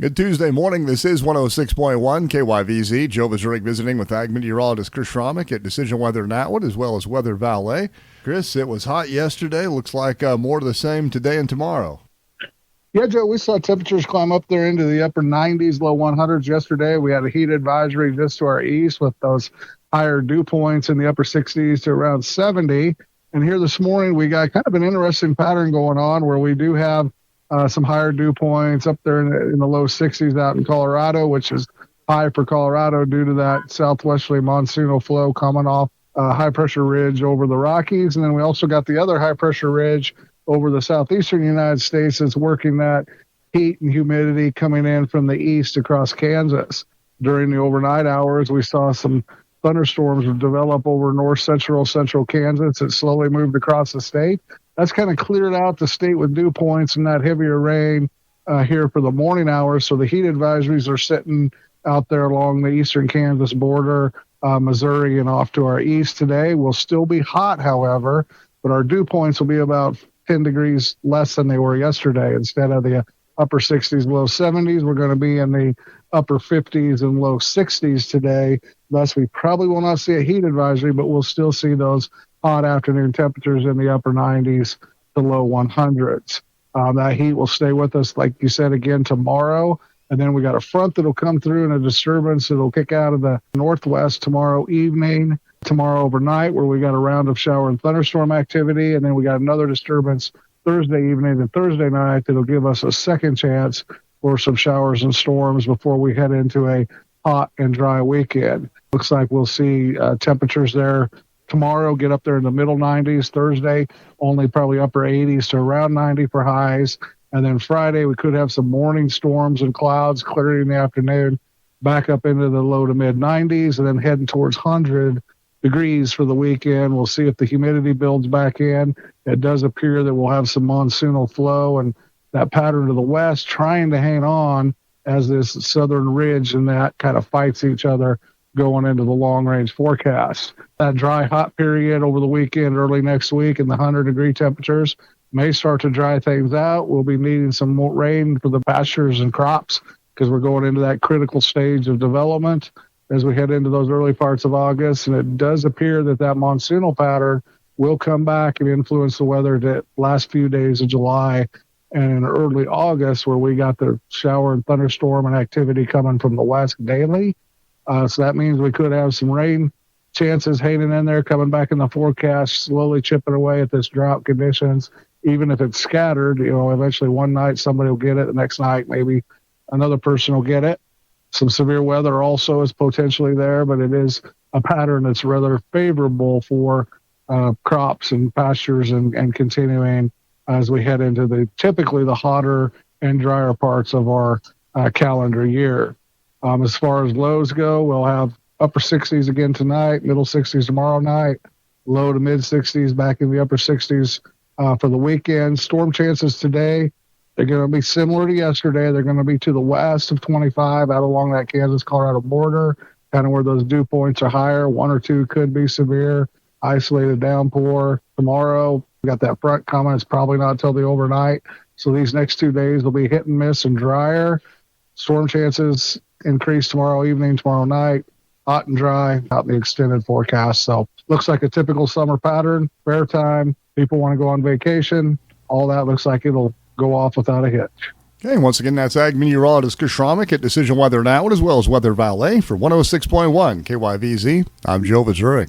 Good Tuesday morning. This is 106.1 KYVZ. Joe Vazurek visiting with Ag Meteorologist Chris Schromick at Decision Weather and Atwood, as well as WeatherValet. Chris, it was hot yesterday. Looks like more of the same today and tomorrow. Yeah, Joe, we saw temperatures climb up there into the upper 90s, low 100s yesterday. We had a heat advisory just to our east with those higher dew points in the upper 60s to around 70. And here this morning, we got kind of an interesting pattern going on where we do have some higher dew points up there in the low 60s out in Colorado, which is high for Colorado due to that southwesterly monsoonal flow coming off a high-pressure ridge over the Rockies. And then we also got the other high-pressure ridge over the southeastern United States that's working that heat and humidity coming in from the east across Kansas. During the overnight hours, we saw some thunderstorms develop over central Kansas. It slowly moved across the state. That's kind of cleared out the state with dew points and that heavier rain here for the morning hours. So the heat advisories are sitting out there along the eastern Kansas border, Missouri, and off to our east today. We'll still be hot, however, but our dew points will be about 10 degrees less than they were yesterday. Instead of the upper 60s, low 70s, we're going to be in the upper 50s and low 60s today. Thus, we probably will not see a heat advisory, but we'll still see those hot afternoon temperatures in the upper 90s to low 100s. That heat will stay with us, like you said, again tomorrow. And then we got a front that'll come through and a disturbance that'll kick out of the northwest tomorrow evening, tomorrow overnight, where we got a round of shower and thunderstorm activity. And then we got another disturbance Thursday evening and Thursday night that'll give us a second chance for some showers and storms before we head into a hot and dry weekend. Looks like we'll see temperatures there tomorrow get up there in the middle 90s. Thursday, only probably upper 80s to around 90 for highs. And then Friday, we could have some morning storms and clouds clearing in the afternoon, back up into the low to mid 90s, and then heading towards 100 degrees for the weekend. We'll see if the humidity builds back in. It does appear that we'll have some monsoonal flow and that pattern to the west trying to hang on as this southern ridge and that kind of fights each other going into the long-range forecast. That dry, hot period over the weekend, early next week, and the 100-degree temperatures may start to dry things out. We'll be needing some more rain for the pastures and crops because we're going into that critical stage of development as we head into those early parts of August. And it does appear that that monsoonal pattern will come back and influence the weather the last few days of July and in early August, where we got the shower and thunderstorm and activity coming from the west daily. So that means we could have some rain chances hanging in there, coming back in the forecast, slowly chipping away at this drought conditions. Even if it's scattered, eventually one night somebody will get it. The next night, maybe another person will get it. Some severe weather also is potentially there, but it is a pattern that's rather favorable for crops and pastures and continuing as we head into typically the hotter and drier parts of our calendar year. As far as lows go, we'll have upper 60s again tonight, middle 60s tomorrow night, low to mid 60s back in the upper 60s for the weekend. Storm chances today, they're going to be similar to yesterday. They're going to be to the west of 25 out along that Kansas-Colorado border, kind of where those dew points are higher. One or two could be severe, isolated downpour. Tomorrow, we got that front coming. It's probably not till the overnight. So these next 2 days will be hit and miss and drier. Storm chances increase tomorrow evening, tomorrow night, hot and dry out in the extended forecast. So looks like a typical summer pattern, fair time. People want to go on vacation. All that looks like it'll go off without a hitch. Okay, once again, that's Ag Meteorologist Chris Schromick at Decision Weather and Atwood, as well as WeatherValet for 106.1 KYVZ. I'm Joe Vazurek.